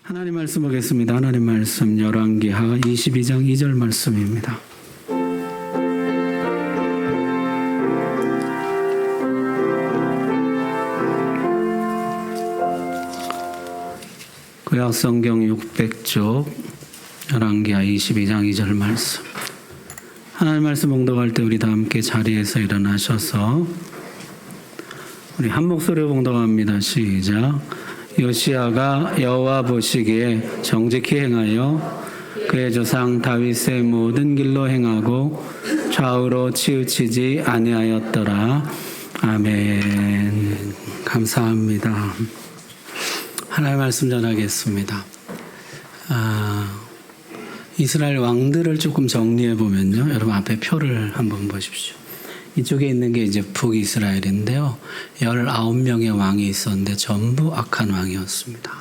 하나님 말씀 보겠습니다. 하나님 말씀 열왕기하 22장 2절 말씀입니다. 구약성경 600쪽 열왕기하 22장 2절 말씀. 하나님 말씀 봉독할 때 우리 다 함께 자리에서 일어나셔서 우리 한 목소리로 봉독합니다. 시작. 요시야가 여호와 보시기에 정직히 행하여 그의 조상 다윗의 모든 길로 행하고 좌우로 치우치지 아니하였더라. 아멘. 감사합니다. 하나님의 말씀 전하겠습니다. 이스라엘 왕들을 조금 정리해 보면요, 여러분 앞에 표를 한번 보십시오. 이쪽에 있는 게 이제 북이스라엘인데요. 19명의 왕이 있었는데 전부 악한 왕이었습니다.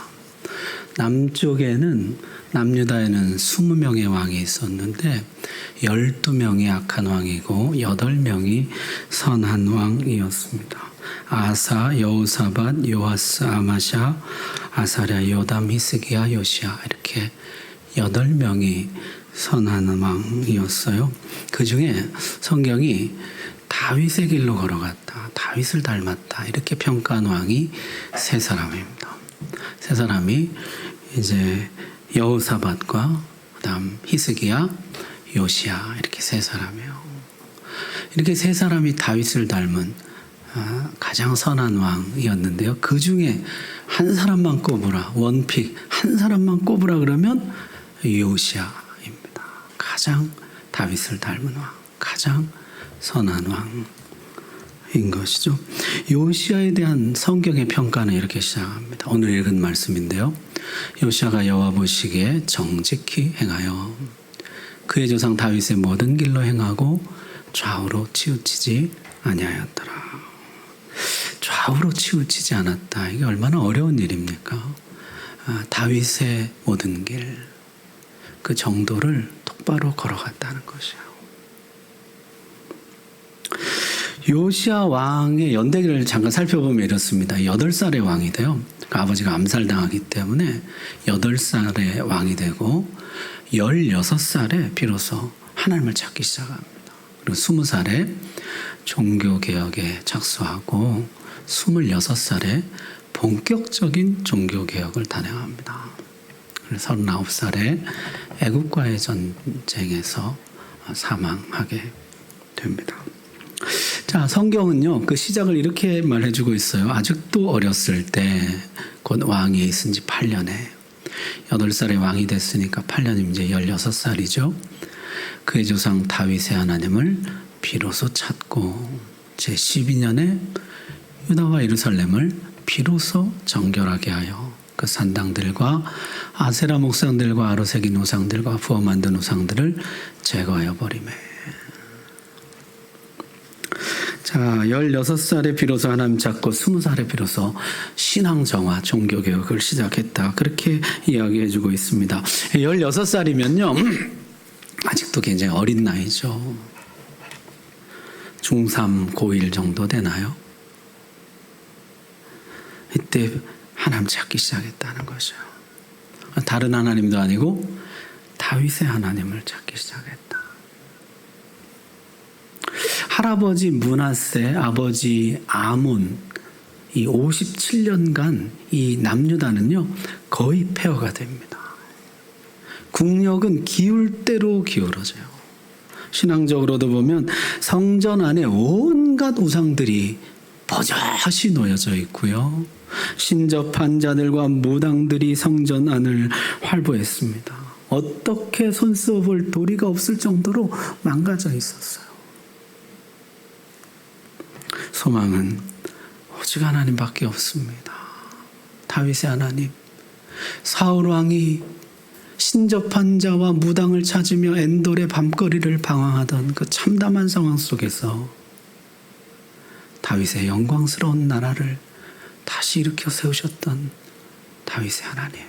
남쪽에는 남유다에는 20명의 왕이 있었는데 12명이 악한 왕이고 8명이 선한 왕이었습니다. 아사, 여호사밧, 요아스, 아마샤, 아사랴, 요담, 히스기야, 요시야 이렇게 8명이 선한 왕이었어요. 그 중에 성경이 다윗의 길로 걸어갔다, 다윗을 닮았다 이렇게 평가한 왕이 세 사람입니다. 세 사람이 이제 여호사밧과 그다음 히스기야, 요시야 이렇게 세 사람이에요. 이렇게 세 사람이 다윗을 닮은 가장 선한 왕이었는데요. 그 중에 한 사람만 꼽으라, 원픽 한 사람만 꼽으라 그러면 요시야입니다. 가장 다윗을 닮은 왕, 가장 선한 왕인 것이죠. 요시야에 대한 성경의 평가는 이렇게 시작합니다. 오늘 읽은 말씀인데요. 요시야가 여호와 보시기에 정직히 행하여 그의 조상 다윗의 모든 길로 행하고 좌우로 치우치지 아니하였더라. 좌우로 치우치지 않았다. 이게 얼마나 어려운 일입니까? 다윗의 모든 길, 그 정도를 똑바로 걸어갔다는 것이에요. 요시야 왕의 연대기를 잠깐 살펴보면 이렇습니다. 8살의 왕이 돼요. 그러니까 아버지가 암살당하기 때문에 8살의 왕이 되고 16살에 비로소 하나님을 찾기 시작합니다. 그리고 20살에 종교개혁에 착수하고 26살에 본격적인 종교개혁을 단행합니다. 그래서 39살에 애국과의 전쟁에서 사망하게 됩니다. 자, 성경은요, 그 시작을 이렇게 말해주고 있어요. 아직도 어렸을 때, 곧 왕위에 있은 지 8년에, 8살에 왕이 됐으니까 8년이면 이제 16살이죠. 그의 조상 다윗의 하나님을 비로소 찾고, 제 12년에 유다와 예루살렘을 비로소 정결하게 하여 그 산당들과 아세라 목상들과 아로새긴 우상들과 부어 만든 우상들을 제거하여 버리매. 자, 16살에 비로소 하나님 찾고 20살에 비로소 신앙정화, 종교개혁을 시작했다. 그렇게 이야기해주고 있습니다. 16살이면요, 아직도 굉장히 어린 나이죠. 중3, 고1 정도 되나요? 이때 하나님 찾기 시작했다는 거죠. 다른 하나님도 아니고 다윗의 하나님을 찾기 시작했다. 할아버지 므낫세, 아버지 아몬, 이 57년간 이 남유다는요 거의 폐허가 됩니다. 국력은 기울 대로 기울어져요. 신앙적으로도 보면 성전 안에 온갖 우상들이 버젓이 놓여져 있고요. 신접한 자들과 무당들이 성전 안을 활보했습니다. 어떻게 손써볼 도리가 없을 정도로 망가져 있었어요. 소망은 오직 하나님밖에 없습니다. 다윗의 하나님. 사울 왕이 신접한 자와 무당을 찾으며 엔돌의 밤거리를 방황하던 그 참담한 상황 속에서 다윗의 영광스러운 나라를 다시 일으켜 세우셨던 다윗의 하나님.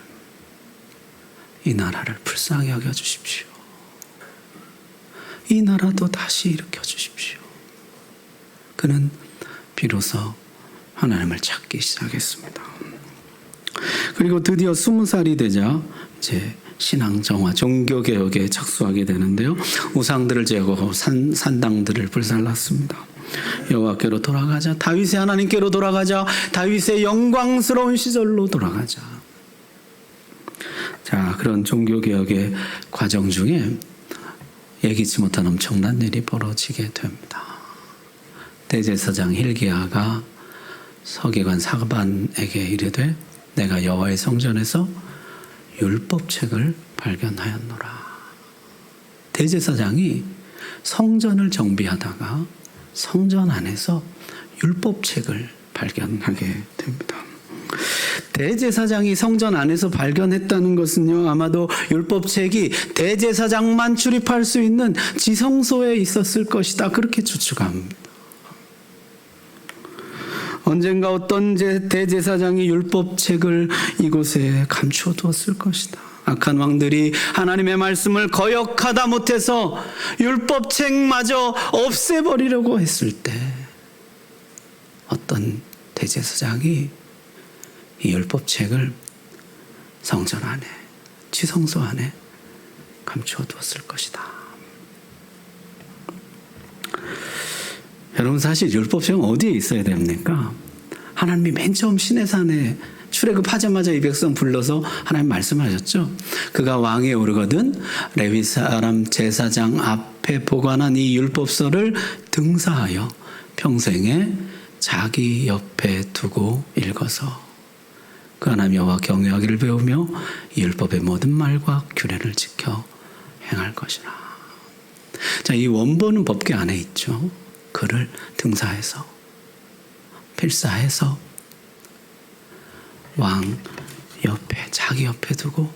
이 나라를 불쌍히 여겨주십시오. 이 나라도 다시 일으켜 주십시오. 그는 비로소 하나님을 찾기 시작했습니다. 그리고 드디어 20살이 되자 이제 신앙 정화, 종교 개혁에 착수하게 되는데요. 우상들을 제거하고 산당들을 불살랐습니다. 여호와께로 돌아가자. 다윗의 하나님께로 돌아가자. 다윗의 영광스러운 시절로 돌아가자. 자, 그런 종교 개혁의 과정 중에 예기치 못한 엄청난 일이 벌어지게 됩니다. 대제사장 hil기야가 서기관 사반에게 이르되 내가 여호와의 성전에서 율법책을 발견하였노라. 대제사장이 성전을 정비하다가 성전 안에서 율법책을 발견하게 됩니다. 대제사장이 성전 안에서 발견했다는 것은요, 아마도 율법책이 대제사장만 출입할 수 있는 지성소에 있었을 것이다, 그렇게 추측합니다. 언젠가 어떤 대제사장이 율법책을 이곳에 감추어 두었을 것이다. 악한 왕들이 하나님의 말씀을 거역하다 못해서 율법책마저 없애버리려고 했을 때 어떤 대제사장이 이 율법책을 성전 안에, 지성소 안에 감추어 두었을 것이다. 여러분, 사실 율법책은 어디에 있어야 됩니까? 하나님이 맨 처음 시내산에 출애굽하자마자 이 백성 불러서 하나님 말씀하셨죠. 그가 왕위에 오르거든 레위 사람 제사장 앞에 보관한 이 율법서를 등사하여 평생에 자기 옆에 두고 읽어서 그 하나님 여호와 경외하기를 배우며 이 율법의 모든 말과 규례를 지켜 행할 것이라. 자, 이 원본은 법궤 안에 있죠. 그를 등사해서 필사해서 왕 옆에, 자기 옆에 두고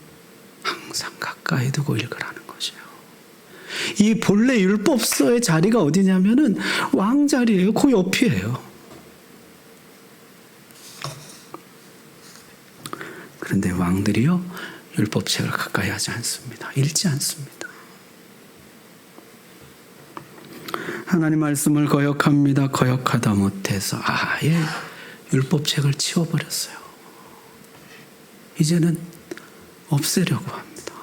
항상 가까이 두고 읽으라는 것이에요. 이 본래 율법서의 자리가 어디냐면은 왕 자리예요. 그 옆이에요. 그런데 왕들이요, 율법책을 가까이 하지 않습니다. 읽지 않습니다. 하나님 말씀을 거역합니다. 거역하다 못해서 아예 율법책을 치워버렸어요. 이제는 없애려고 합니다.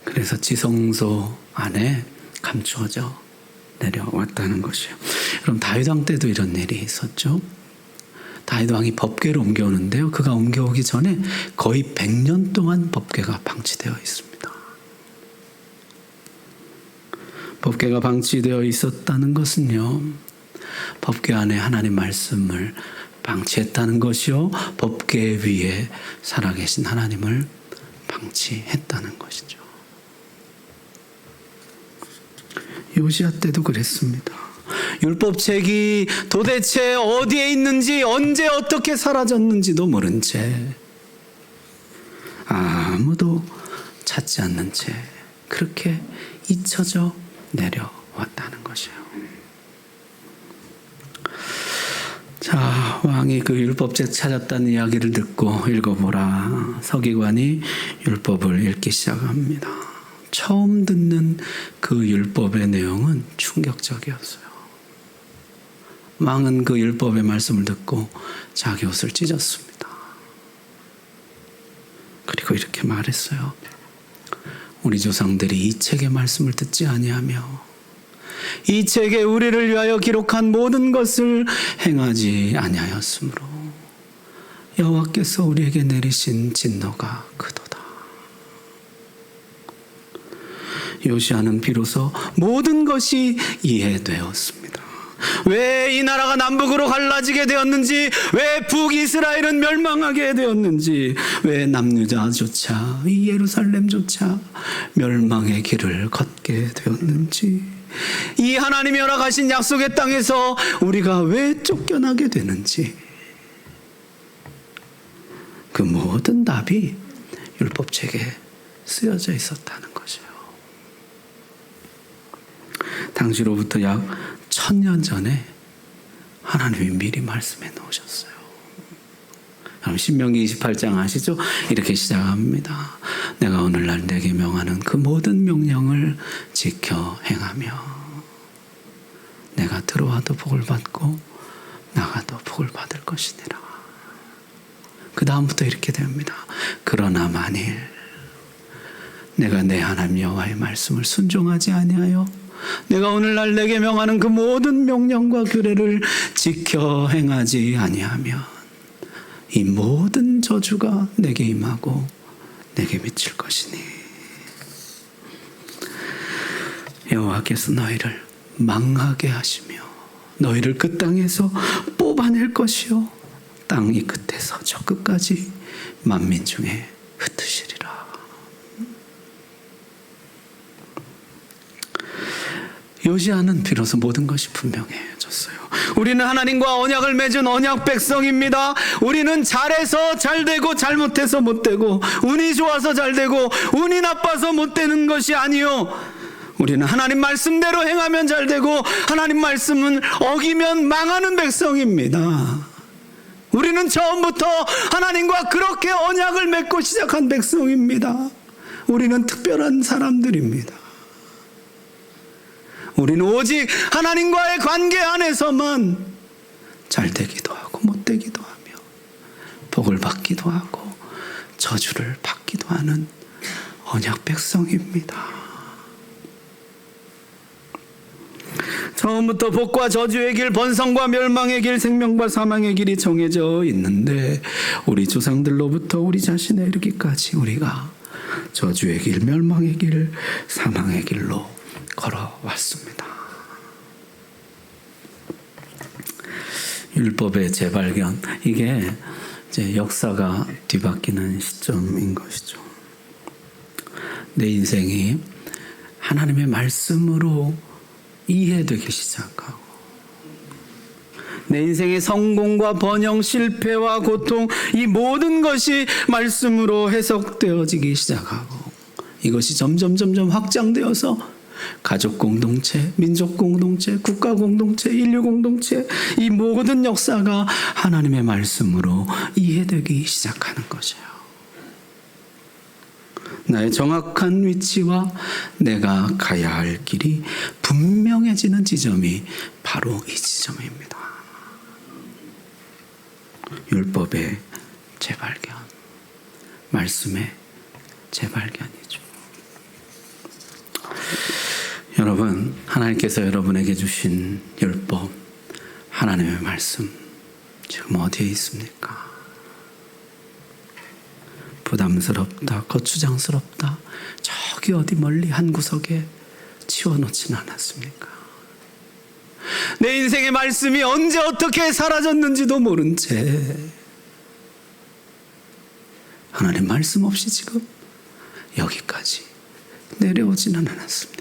그래서 지성소 안에 감추어져 내려왔다는 것이에요. 그럼 다윗 왕 때도 이런 일이 있었죠. 다윗 왕이 법궤를 옮겨오는데요. 그가 옮겨오기 전에 거의 100년 동안 법궤가 방치되어 있습니다. 법궤가 방치되어 있었다는 것은요, 법궤 안에 하나님 말씀을 방치했다는 것이요, 법궤 위에 살아계신 하나님을 방치했다는 것이죠. 요시야 때도 그랬습니다. 율법책이 도대체 어디에 있는지, 언제 어떻게 사라졌는지도 모른 채, 아무도 찾지 않는 채 그렇게 잊혀져 내려왔다는 것이에요. 자, 왕이 그 율법책 찾았다는 이야기를 듣고 읽어보라. 서기관이 율법을 읽기 시작합니다. 처음 듣는 그 율법의 내용은 충격적이었어요. 왕은 그 율법의 말씀을 듣고 자기 옷을 찢었습니다. 그리고 이렇게 말했어요. 우리 조상들이 이 책의 말씀을 듣지 아니하며 이 책에 우리를 위하여 기록한 모든 것을 행하지 아니하였으므로 여호와께서 우리에게 내리신 진노가 크도다. 요시야는 비로소 모든 것이 이해되었습니다. 왜 이 나라가 남북으로 갈라지게 되었는지, 왜 북이스라엘은 멸망하게 되었는지, 왜 남유다조차 이 예루살렘조차 멸망의 길을 걷게 되었는지, 이 하나님이 허락하신 약속의 땅에서 우리가 왜 쫓겨나게 되는지, 그 모든 답이 율법책에 쓰여져 있었다는 것이에요. 당시로부터 약 1000년 전에 하나님이 미리 말씀해 놓으셨어요. 그럼 신명기 28장 아시죠? 이렇게 시작합니다. 내가 오늘날 내게 명하는 그 모든 명령을 지켜 행하며 내가 들어와도 복을 받고 나가도 복을 받을 것이니라. 그 다음부터 이렇게 됩니다. 그러나 만일 내가 내 하나님 여호와의 말씀을 순종하지 아니하여 내가 오늘날 내게 명하는 그 모든 명령과 규례를 지켜 행하지 아니하면 이 모든 저주가 내게 임하고 내게 미칠 것이니 여호와께서 너희를 망하게 하시며 너희를 그 땅에서 뽑아낼 것이요 땅 이 끝에서 저 끝까지 만민 중에 흩으시리라. 요시야는 비로소 모든 것이 분명해졌어요. 우리는 하나님과 언약을 맺은 언약 백성입니다. 우리는 잘해서 잘되고 잘못해서 못되고 운이 좋아서 잘되고 운이 나빠서 못되는 것이 아니요, 우리는 하나님 말씀대로 행하면 잘되고 하나님 말씀은 어기면 망하는 백성입니다. 우리는 처음부터 하나님과 그렇게 언약을 맺고 시작한 백성입니다. 우리는 특별한 사람들입니다. 우리는 오직 하나님과의 관계 안에서만 잘되기도 하고 못되기도 하며 복을 받기도 하고 저주를 받기도 하는 언약 백성입니다. 처음부터 복과 저주의 길, 번성과 멸망의 길, 생명과 사망의 길이 정해져 있는데 우리 조상들로부터 우리 자신에 이르기까지 우리가 저주의 길, 멸망의 길, 사망의 길로 걸어왔습니다. 율법의 재발견, 이게 이제 역사가 뒤바뀌는 시점인 것이죠. 내 인생이 하나님의 말씀으로 이해되기 시작하고 내 인생의 성공과 번영, 실패와 고통, 이 모든 것이 말씀으로 해석되어지기 시작하고 이것이 점점 확장되어서 가족 공동체, 민족 공동체, 국가 공동체, 인류 공동체, 이 모든 역사가 하나님의 말씀으로 이해되기 시작하는 것이에요. 나의 정확한 위치와 내가 가야 할 길이 분명해지는 지점이 바로 이 지점입니다. 율법의 재발견, 말씀의 재발견이죠. 여러분, 하나님께서 여러분에게 주신 율법, 하나님의 말씀 지금 어디에 있습니까? 부담스럽다, 거추장스럽다, 저기 어디 멀리 한 구석에 치워놓지는 않았습니까? 내 인생의 말씀이 언제 어떻게 사라졌는지도 모른 채 하나님 말씀 없이 지금 여기까지 내려오지는 않았습니까?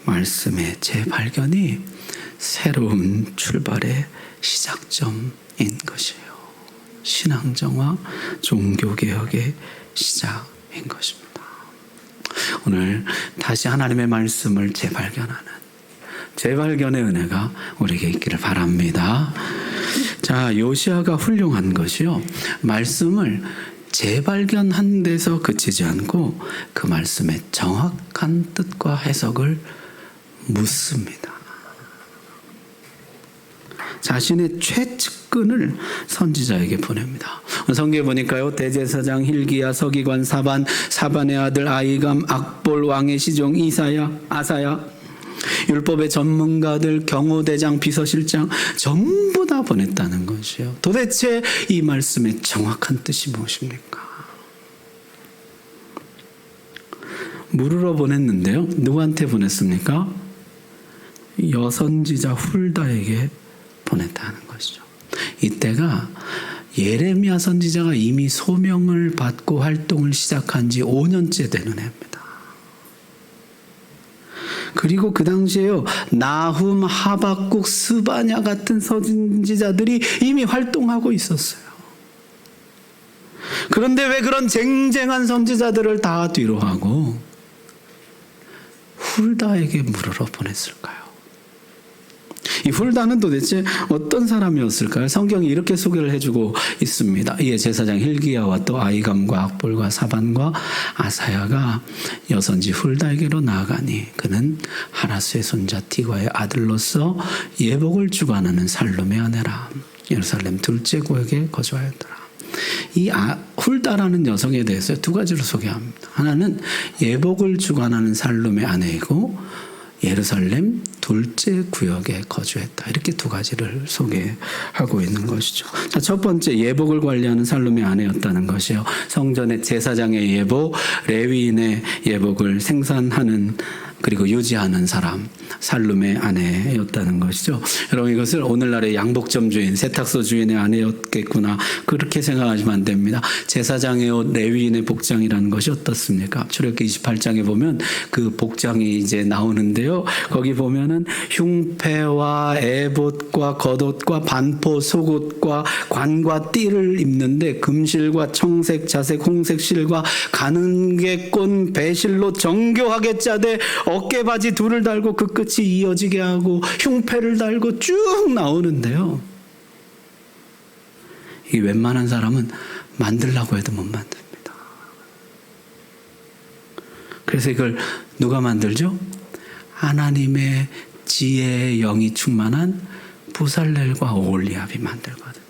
말씀의 재발견이 새로운 출발의 시작점인 것이에요. 신앙정화, 종교개혁의 시작인 것입니다. 오늘 다시 하나님의 말씀을 재발견의 은혜가 우리에게 있기를 바랍니다. 자, 요시야가 훌륭한 것이요, 말씀을 재발견한 데서 그치지 않고 그 말씀의 정확한 뜻과 해석을 묻습니다. 자신의 최측근을 선지자에게 보냅니다. 성경에 보니까요, 대제사장 hil기야, 서기관 사반의 아들 아이감, 악볼 왕의 시종 아사야, 율법의 전문가들, 경호대장, 비서실장 전부 다 보냈다는 것이요. 도대체 이 말씀의 정확한 뜻이 무엇입니까? 물으러 보냈는데요, 누구한테 보냈습니까? 여선지자 훌다에게 보냈다는 것이죠. 이때가 예레미야 선지자가 이미 소명을 받고 활동을 시작한 지 5년째 되는 해입니다. 그리고 그 당시에요, 나훔, 하박국, 스바냐 같은 선지자들이 이미 활동하고 있었어요. 그런데 왜 그런 쟁쟁한 선지자들을 다 뒤로 하고 훌다에게 물으러 보냈을까요? 이 훌다는 도대체 어떤 사람이었을까요? 성경이 이렇게 소개를 해주고 있습니다. 이에 제사장 hil기야와 또 아이감과 악볼과 사반과 아사야가 여선지 훌다에게로 나아가니 그는 하라스의 손자 디과의 아들로서 예복을 주관하는 살룸의 아내라. 예루살렘 둘째 구역에 거주하였더라. 이 훌다라는 여성에 대해서 두 가지로 소개합니다. 하나는 예복을 주관하는 살룸의 아내이고 예루살렘 둘째 구역에 거주했다. 이렇게 두 가지를 소개하고 있는 것이죠. 자, 첫 번째, 예복을 관리하는 살룸의 아내였다는 것이요. 성전의 제사장의 예복, 레위인의 예복을 생산하는 그리고 유지하는 사람, 살룸의 아내였다는 것이죠. 여러분, 이것을 오늘날의 양복점 주인, 세탁소 주인의 아내였겠구나, 그렇게 생각하시면 안 됩니다. 제사장의 옷, 레위인의 복장이라는 것이 어떻습니까? 출애굽기 28장에 보면 그 복장이 이제 나오는데요. 거기 보면은 흉패와 에봇과 겉옷과 반포 속옷과 관과 띠를 입는데 금실과 청색, 자색, 홍색 실과 가는개꽃 배실로 정교하게 짜되 어깨바지 둘을 달고 그 끝이 이어지게 하고 흉패를 달고 쭉 나오는데요. 이 웬만한 사람은 만들라고 해도 못 만듭니다. 그래서 이걸 누가 만들죠? 하나님의 지혜의 영이 충만한 부살렐과 오홀리압이 만들거든요.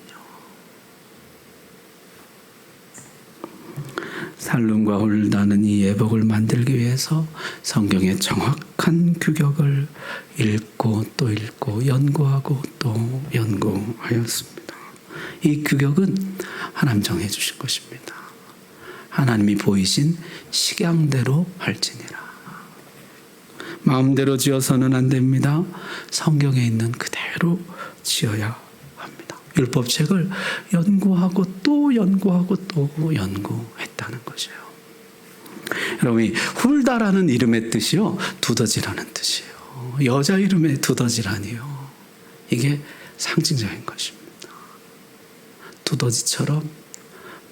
살룸과 훌다는 이 예복을 만들기 위해서 성경의 정확한 규격을 읽고 또 읽고 연구하고 또 연구하였습니다. 이 규격은 하나님 정해 주신 것입니다. 하나님이 보이신 식양대로 할지니라. 마음대로 지어서는 안 됩니다. 성경에 있는 그대로 지어야 합니다. 율법책을 연구하고 또 연구하고 또 연구했다는 것이에요. 여러분, 이 훌다라는 이름의 뜻이요, 두더지라는 뜻이에요. 여자 이름의 두더지라니요. 이게 상징적인 것입니다. 두더지처럼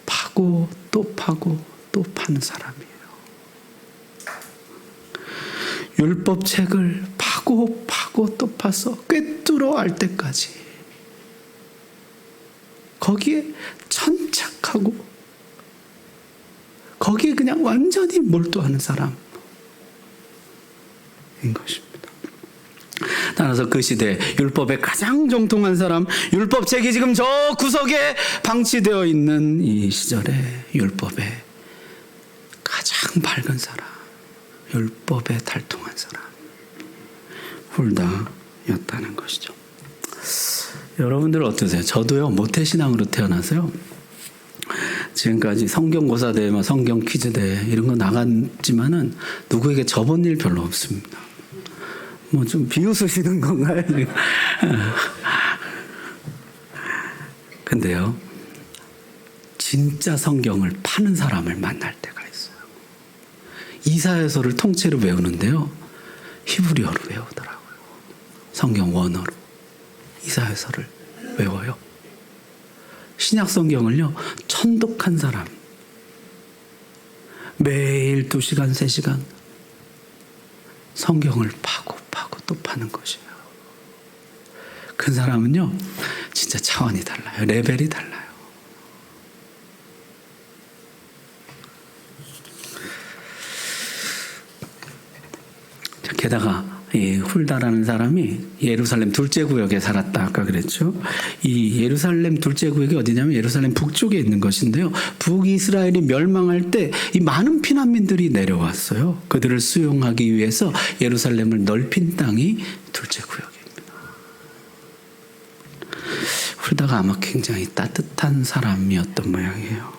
파고 또 파고 또 파는 사람이에요. 율법책을 파고 파고 또 파서 꿰뚫어 알 때까지 거기에 천착하고 거기에 그냥 완전히 몰두하는 사람인 것입니다. 따라서 그 시대 율법에 가장 정통한 사람, 율법책이 지금 저 구석에 방치되어 있는 이 시절에 율법에 가장 밝은 사람, 율법에 달통한 사람, 훌다였다는 것이죠. 여러분들 어떠세요? 저도요, 모태신앙으로 태어나서요, 지금까지 성경고사대회, 성경 퀴즈대회 이런 거 나갔지만은 누구에게 져본 일 별로 없습니다. 뭐 좀 비웃으시는 건가요? 근데요, 진짜 성경을 파는 사람을 만날 때가 있어요. 이사야서를 통째로 외우는데요, 히브리어로 외우더라고요. 성경 원어로 이사야서를 외워요. 신약 성경을요, 천독한 사람, 매일 2시간, 3시간 성경을 파고 파고 또 파는 것이에요. 그 사람은요, 진짜 차원이 달라요. 레벨이 달라요. 게다가 이 훌다라는 사람이 예루살렘 둘째 구역에 살았다. 아까 그랬죠. 이 예루살렘 둘째 구역이 어디냐면 예루살렘 북쪽에 있는 것인데요. 북이스라엘이 멸망할 때 이 많은 피난민들이 내려왔어요. 그들을 수용하기 위해서 예루살렘을 넓힌 땅이 둘째 구역입니다. 훌다가 아마 굉장히 따뜻한 사람이었던 모양이에요.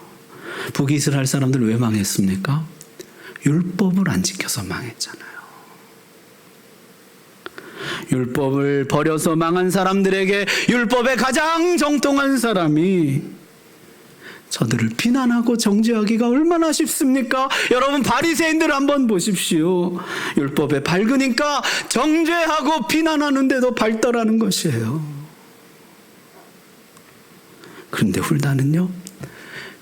북이스라엘 사람들 왜 망했습니까? 율법을 안 지켜서 망했잖아요. 율법을 버려서 망한 사람들에게 율법에 가장 정통한 사람이 저들을 비난하고 정죄하기가 얼마나 쉽습니까? 여러분, 바리새인들 한번 보십시오. 율법에 밝으니까 정죄하고 비난하는데도 발달하는 것이에요. 그런데 훌다는요,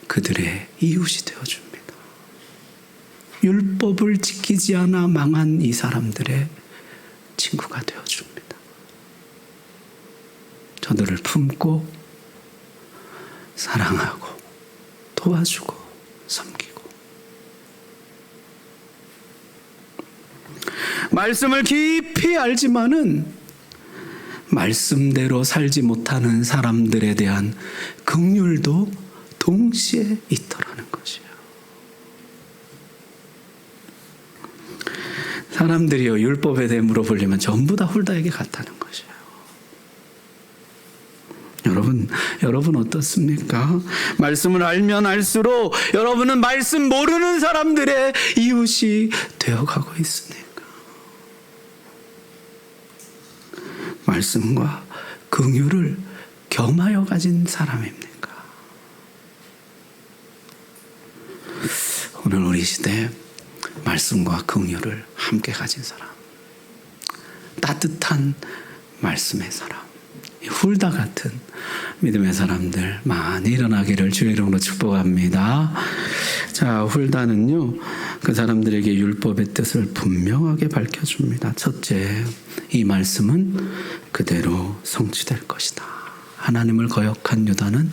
그들의 이웃이 되어줍니다. 율법을 지키지 않아 망한 이 사람들의 친구가 되어줍니다. 저들을 품고 사랑하고 도와주고 섬기고, 말씀을 깊이 알지만은 말씀대로 살지 못하는 사람들에 대한 긍휼도 동시에 있더라는 것이에요. 사람들이요, 율법에 대해 물어보려면 전부 다 훌다에게 같다는 것이에요. 여러분 어떻습니까? 말씀을 알면 알수록 여러분은 말씀 모르는 사람들의 이웃이 되어가고 있으니까. 말씀과 긍휼을 겸하여 가진 사람입니까? 오늘 우리 시대에 말씀과 긍휼을 함께 가진 사람, 따뜻한 말씀의 사람, 훌다 같은 믿음의 사람들 많이 일어나기를 주의 이름으로 축복합니다. 자, 훌다는요, 그 사람들에게 율법의 뜻을 분명하게 밝혀줍니다. 첫째, 이 말씀은 그대로 성취될 것이다. 하나님을 거역한 유다는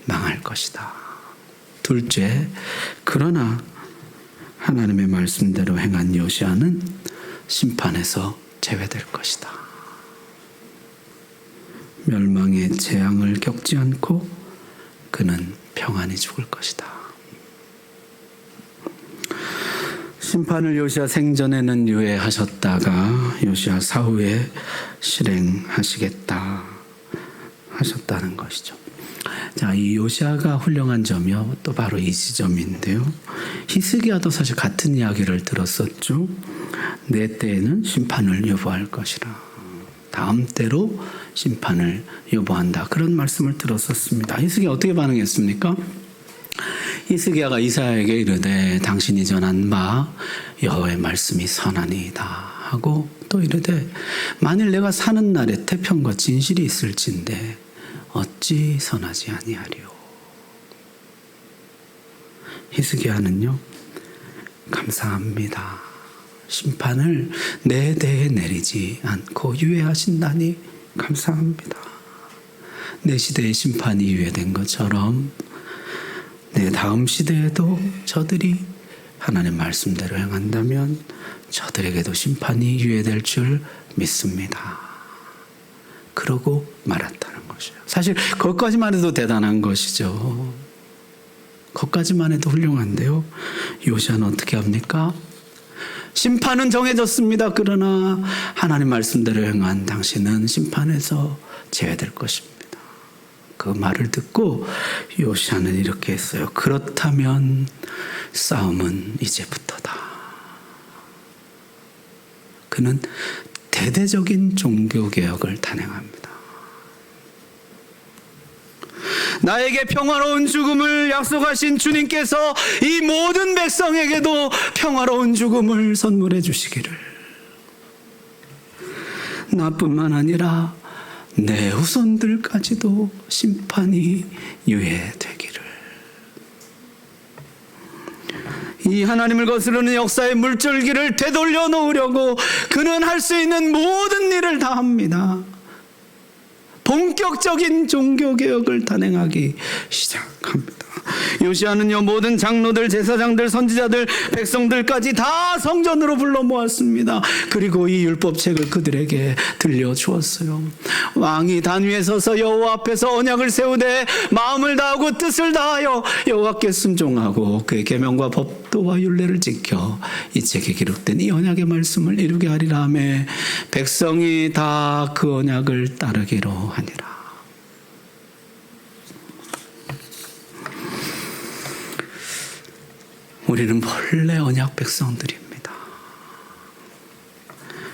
망할 것이다. 둘째, 그러나 하나님의 말씀대로 행한 요시야는 심판에서 제외될 것이다. 멸망의 재앙을 겪지 않고 그는 평안히 죽을 것이다. 심판을 요시야 생전에는 유예하셨다가 요시야 사후에 실행하시겠다 하셨다는 것이죠. 자, 이 요시야가 훌륭한 점이요, 또 바로 이 지점인데요. 히스기야도 사실 같은 이야기를 들었었죠. 내 때에는 심판을 여부할 것이라. 다음 때로 심판을 여부한다. 그런 말씀을 들었었습니다. 히스기야 어떻게 반응했습니까? 히스기야가 이사야에게 이르되 당신이 전한 바 여호와의 말씀이 선하니이다 하고 또 이르되 만일 내가 사는 날에 태평과 진실이 있을진데 어찌 선하지 아니하리요. 히스기야는요, 감사합니다. 심판을 내 대에 내리지 않고 유예하신다니 감사합니다. 내 시대의 심판이 유예된 것처럼 내 다음 시대에도 저들이 하나님 말씀대로 행한다면 저들에게도 심판이 유예될 줄 믿습니다. 그러고 말았다는 것이에요. 사실 그것까지만 해도 대단한 것이죠. 그것까지만 해도 훌륭한데요. 요시야는 어떻게 합니까? 심판은 정해졌습니다. 그러나 하나님 말씀대로 행한 당신은 심판에서 제외될 것입니다. 그 말을 듣고 요시야는 이렇게 했어요. 그렇다면 싸움은 이제부터다. 그는 대대적인 종교개혁을 단행합니다. 나에게 평화로운 죽음을 약속하신 주님께서 이 모든 백성에게도 평화로운 죽음을 선물해 주시기를, 나뿐만 아니라 내 후손들까지도 심판이 유예되기를. 이 하나님을 거스르는 역사의 물줄기를 되돌려 놓으려고 그는 할 수 있는 모든 일을 다 합니다. 본격적인 종교개혁을 단행하기 시작합니다. 요시야는요, 모든 장로들, 제사장들, 선지자들, 백성들까지 다 성전으로 불러 모았습니다. 그리고 이 율법책을 그들에게 들려주었어요. 왕이 단위에 서서 여호와 앞에서 언약을 세우되 마음을 다하고 뜻을 다하여 여호와께 순종하고 그의 계명과 법도와 율례를 지켜 이 책에 기록된 이 언약의 말씀을 이루게 하리라 하며 백성이 다 그 언약을 따르기로 하니라. 우리는 본래 언약 백성들입니다.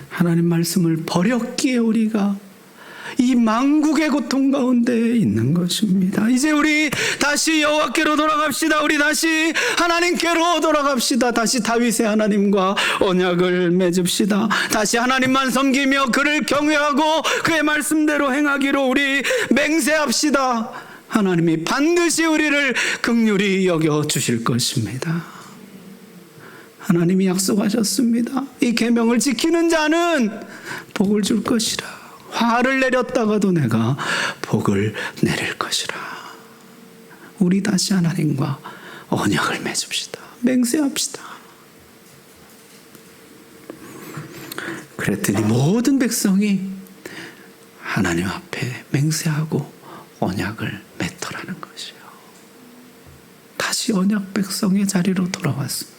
하나님 말씀을 버렸기에 우리가 이 만국의 고통 가운데 있는 것입니다. 이제 우리 다시 여호와께로 돌아갑시다. 우리 다시 하나님께로 돌아갑시다. 다시 다윗의 하나님과 언약을 맺읍시다. 다시 하나님만 섬기며 그를 경외하고 그의 말씀대로 행하기로 우리 맹세합시다. 하나님이 반드시 우리를 긍휼히 여겨 주실 것입니다. 하나님이 약속하셨습니다. 이 계명을 지키는 자는 복을 줄 것이라. 화를 내렸다가도 내가 복을 내릴 것이라. 우리 다시 하나님과 언약을 맺읍시다. 맹세합시다. 그랬더니 모든 백성이 하나님 앞에 맹세하고 언약을 맺더라는 것이에요. 다시 언약 백성의 자리로 돌아왔습니다.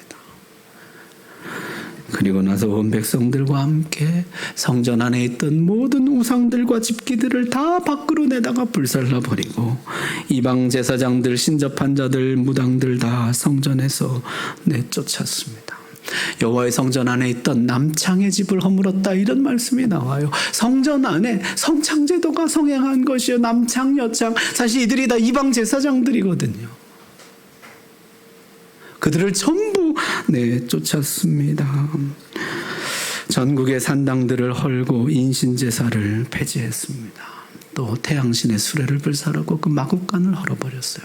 그리고 나서 온 백성들과 함께 성전 안에 있던 모든 우상들과 집기들을 다 밖으로 내다가 불살라버리고 이방 제사장들, 신접한 자들, 무당들 다 성전에서 내쫓았습니다. 여호와의 성전 안에 있던 남창의 집을 허물었다, 이런 말씀이 나와요. 성전 안에 성창제도가 성행한 것이요, 남창, 여창, 사실 이들이 다 이방 제사장들이거든요. 그들을 전부 내쫓았습니다. 전국의 산당들을 헐고 인신제사를 폐지했습니다. 또 태양신의 수레를 불사르고 그 마국간을 헐어버렸어요.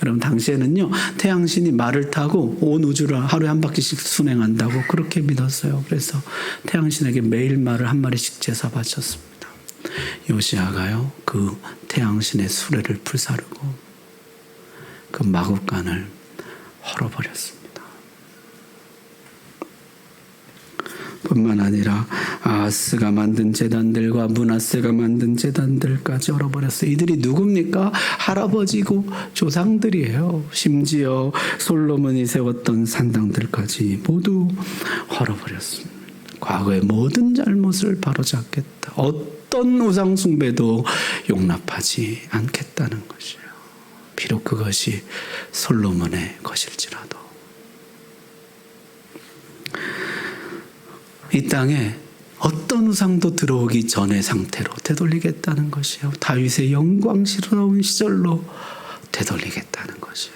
여러분, 당시에는요, 태양신이 말을 타고 온 우주를 하루에 한 바퀴씩 순행한다고 그렇게 믿었어요. 그래서 태양신에게 매일 말을 한 마리씩 제사 바쳤습니다. 요시야가요, 그 태양신의 수레를 불사르고 그 마국간을 헐어버렸습니다. 뿐만 아니라 아하스가 만든 제단들과 므낫세가 만든 제단들까지 헐어버렸어요. 이들이 누굽니까? 할아버지고 조상들이에요. 심지어 솔로몬이 세웠던 산당들까지 모두 헐어버렸습니다. 과거의 모든 잘못을 바로잡겠다. 어떤 우상 숭배도 용납하지 않겠다는 것이에요. 비록 그것이 솔로몬의 것일지라도. 이 땅에 어떤 우상도 들어오기 전의 상태로 되돌리겠다는 것이요, 다윗의 영광스러운 시절로 되돌리겠다는 것이요.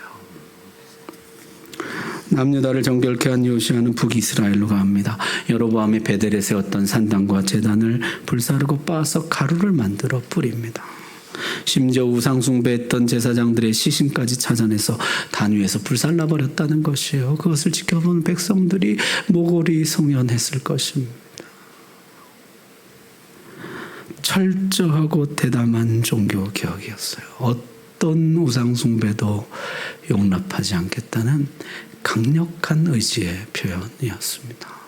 남유다를 정결케 한 요시야는 북이스라엘로 갑니다. 여로보암이 베델에 세웠던 산당과 제단을 불사르고 빻아서 가루를 만들어 뿌립니다. 심지어 우상 숭배했던 제사장들의 시신까지 찾아내서 단 위에서 불살라버렸다는 것이에요. 그것을 지켜보는 백성들이 모골이 송연했을 것입니다. 철저하고 대담한 종교개혁이었어요. 어떤 우상 숭배도 용납하지 않겠다는 강력한 의지의 표현이었습니다.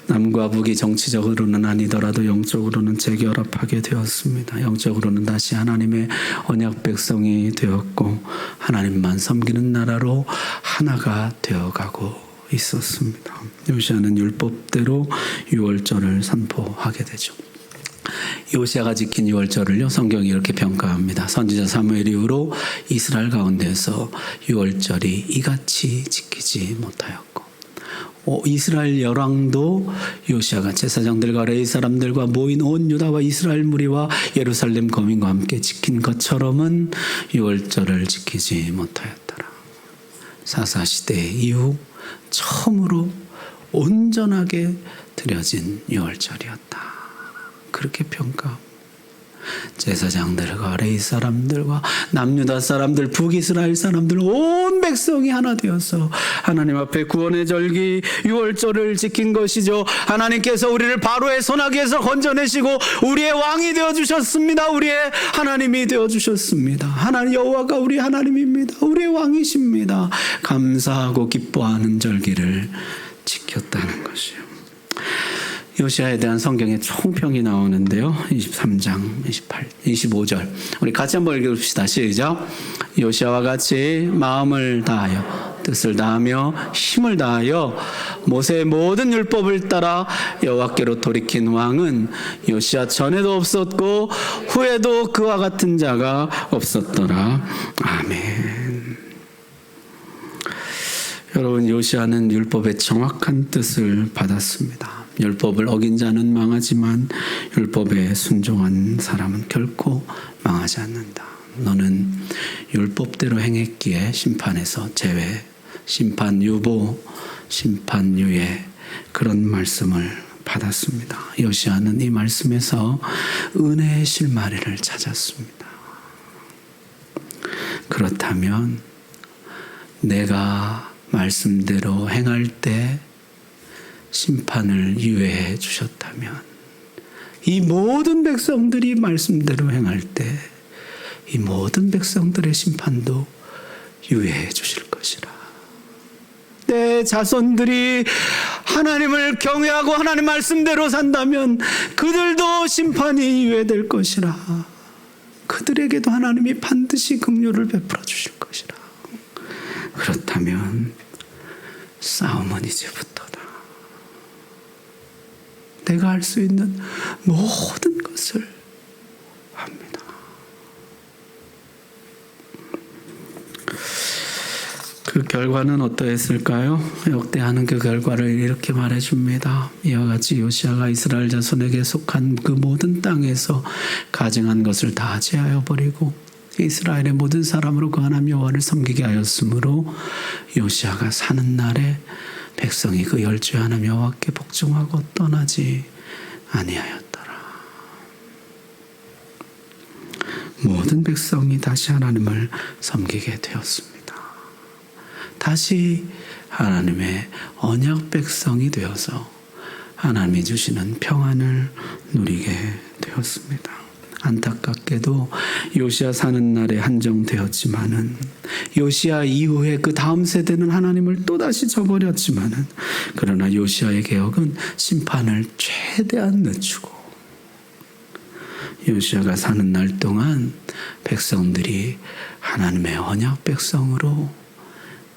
남과 북이 정치적으로는 아니더라도 영적으로는 재결합하게 되었습니다. 영적으로는 다시 하나님의 언약 백성이 되었고 하나님만 섬기는 나라로 하나가 되어가고 있었습니다. 요시야는 율법대로 유월절을 선포하게 되죠. 요시야가 지킨 유월절을요, 성경이 이렇게 평가합니다. 선지자 사무엘 이후로 이스라엘 가운데서 유월절이 이같이 지키지 못하였고, 이스라엘 열왕도 요시야가 제사장들과 레위 사람들과 모인 온 유다와 이스라엘 무리와 예루살렘 거민과 함께 지킨 것처럼은 유월절을 지키지 못하였더라. 사사시대 이후 처음으로 온전하게 드려진 유월절이었다. 그렇게 평가합니다. 제사장들과 레위 사람들과 남유다 사람들, 북이스라엘 사람들, 온 백성이 하나 되어서 하나님 앞에 구원의 절기 유월절을 지킨 것이죠. 하나님께서 우리를 바로의 손아귀에서 건져내시고 우리의 왕이 되어주셨습니다. 우리의 하나님이 되어주셨습니다. 하나님 여호와가 우리 하나님입니다. 우리의 왕이십니다. 감사하고 기뻐하는 절기를 지켰다는 것이요. 요시야에 대한 성경의 총평이 나오는데요. 23장 25절 우리 같이 한번 읽어봅시다. 시작. 요시야와 같이 마음을 다하여 뜻을 다하며 힘을 다하여 모세의 모든 율법을 따라 여호와께로 돌이킨 왕은 요시야 전에도 없었고 후에도 그와 같은 자가 없었더라. 아멘. 여러분, 요시야는 율법의 정확한 뜻을 받았습니다. 율법을 어긴 자는 망하지만 율법에 순종한 사람은 결코 망하지 않는다. 너는 율법대로 행했기에 심판에서 제외, 심판 유보, 심판 유예, 그런 말씀을 받았습니다. 요시야는 이 말씀에서 은혜의 실마리를 찾았습니다. 그렇다면 내가 말씀대로 행할 때 심판을 유예해 주셨다면, 이 모든 백성들이 말씀대로 행할 때 이 모든 백성들의 심판도 유예해 주실 것이라. 내 자손들이 하나님을 경외하고 하나님 말씀대로 산다면 그들도 심판이 유예될 것이라. 그들에게도 하나님이 반드시 긍휼을 베풀어 주실 것이라. 그렇다면 싸움은 이제부터다. 내가 할 수 있는 모든 것을 합니다. 그 결과는 어떠했을까요? 역대하는 그 결과를 이렇게 말해줍니다. 이와 같이 요시아가 이스라엘 자손에게 속한 그 모든 땅에서 가증한 것을 다 제하여 버리고 이스라엘의 모든 사람으로 그 하나님 여호와를 섬기게 하였으므로 요시아가 사는 날에 백성이 그 열주의 하나님 여호와께 복종하고 떠나지 아니하였더라. 모든 백성이 다시 하나님을 섬기게 되었습니다. 다시 하나님의 언약 백성이 되어서 하나님이 주시는 평안을 누리게 되었습니다. 안타깝게도 요시아 사는 날에 한정되었지만은 요시아 이후에 그 다음 세대는 하나님을 또다시 저버렸지만은 그러나 요시아의 개혁은 심판을 최대한 늦추고 요시아가 사는 날 동안 백성들이 하나님의 언약 백성으로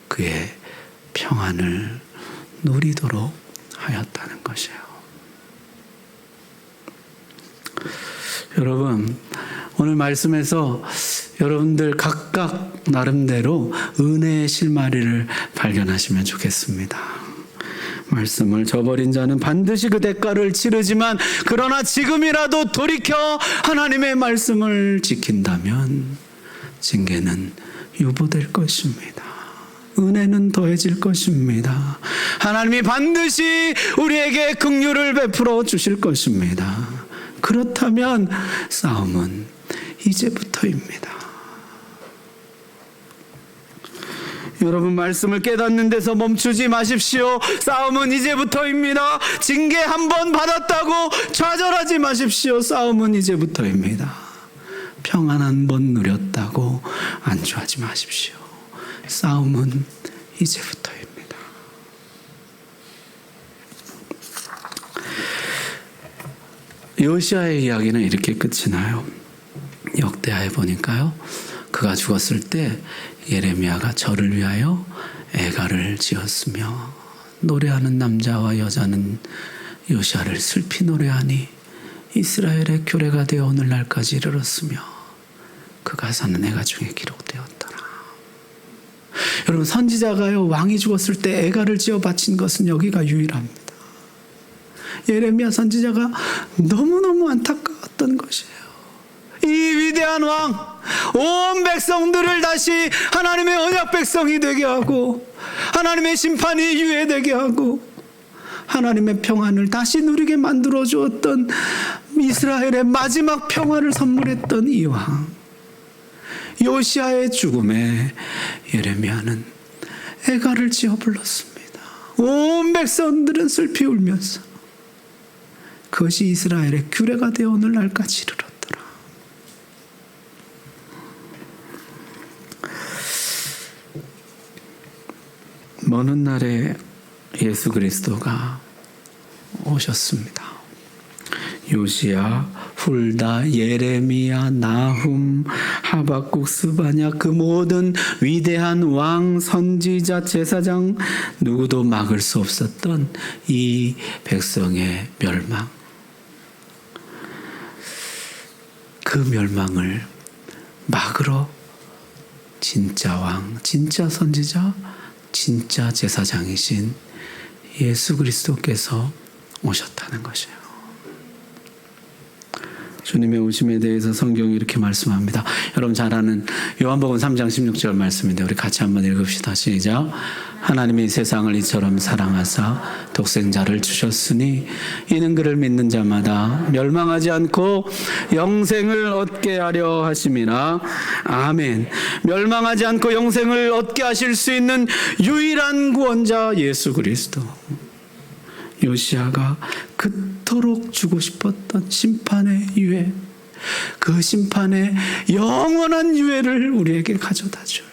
그의 평안을 누리도록 하였다는 것이에요. 여러분, 오늘 말씀에서 여러분들 각각 나름대로 은혜의 실마리를 발견하시면 좋겠습니다. 말씀을 저버린 자는 반드시 그 대가를 치르지만 그러나 지금이라도 돌이켜 하나님의 말씀을 지킨다면 징계는 유보될 것입니다. 은혜는 더해질 것입니다. 하나님이 반드시 우리에게 긍휼을 베풀어 주실 것입니다. 그렇다면 싸움은 이제부터입니다. 여러분, 말씀을 깨닫는 데서 멈추지 마십시오. 싸움은 이제부터입니다. 징계 한 번 받았다고 좌절하지 마십시오. 싸움은 이제부터입니다. 평안 한 번 누렸다고 안주하지 마십시오. 싸움은 이제부터입니다. 요시아의 이야기는 이렇게 끝이 나요. 역대하에 보니까요, 그가 죽었을 때 예레미야가 저를 위하여 애가를 지었으며 노래하는 남자와 여자는 요시아를 슬피 노래하니 이스라엘의 규례가 되어 오늘날까지 이르렀으며 그가 사는 애가 중에 기록되었더라. 여러분, 선지자가요, 왕이 죽었을 때 애가를 지어 바친 것은 여기가 유일합니다. 예레미야 선지자가 너무너무 안타까웠던 것이에요. 이 위대한 왕, 온 백성들을 다시 하나님의 언약 백성이 되게 하고 하나님의 심판이 유예되게 하고 하나님의 평안을 다시 누리게 만들어 주었던 이스라엘의 마지막 평안을 선물했던 이 왕 요시아의 죽음에 예레미야는 애가를 지어 불렀습니다. 온 백성들은 슬피 울면서 그것이 이스라엘의 규례가 되어 오늘날까지 이르렀더라. 먼 훗날에 예수 그리스도가 오셨습니다. 요시야, 훌다, 예레미야, 나훔, 하박국, 스바냐, 그 모든 위대한 왕, 선지자, 제사장 누구도 막을 수 없었던 이 백성의 멸망, 그 멸망을 막으러 진짜 왕, 진짜 선지자, 진짜 제사장이신 예수 그리스도께서 오셨다는 것이에요. 주님의 오심에 대해서 성경이 이렇게 말씀합니다. 여러분 잘 아는 요한복음 3장 16절 말씀인데 우리 같이 한번 읽읍시다. 시작. 하나님이 세상을 이처럼 사랑하사 독생자를 주셨으니 이는 그를 믿는 자마다 멸망하지 않고 영생을 얻게 하려 하심이라. 아멘. 멸망하지 않고 영생을 얻게 하실 수 있는 유일한 구원자 예수 그리스도. 요시아가 그토록 주고 싶었던 심판의 유예, 그 심판의 영원한 유예를 우리에게 가져다 줄,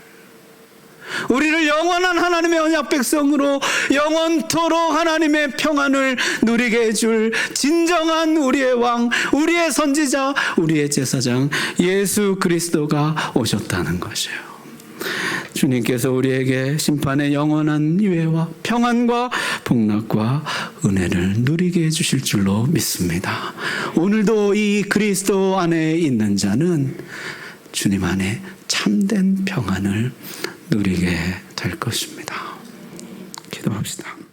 우리를 영원한 하나님의 언약 백성으로 영원토록 하나님의 평안을 누리게 해줄 진정한 우리의 왕, 우리의 선지자, 우리의 제사장 예수 그리스도가 오셨다는 것이에요. 주님께서 우리에게 심판의 영원한 유예와 평안과 복락과 은혜를 누리게 해주실 줄로 믿습니다. 오늘도 이 그리스도 안에 있는 자는 주님 안에 참된 평안을 누리게 될 것입니다. 기도합시다.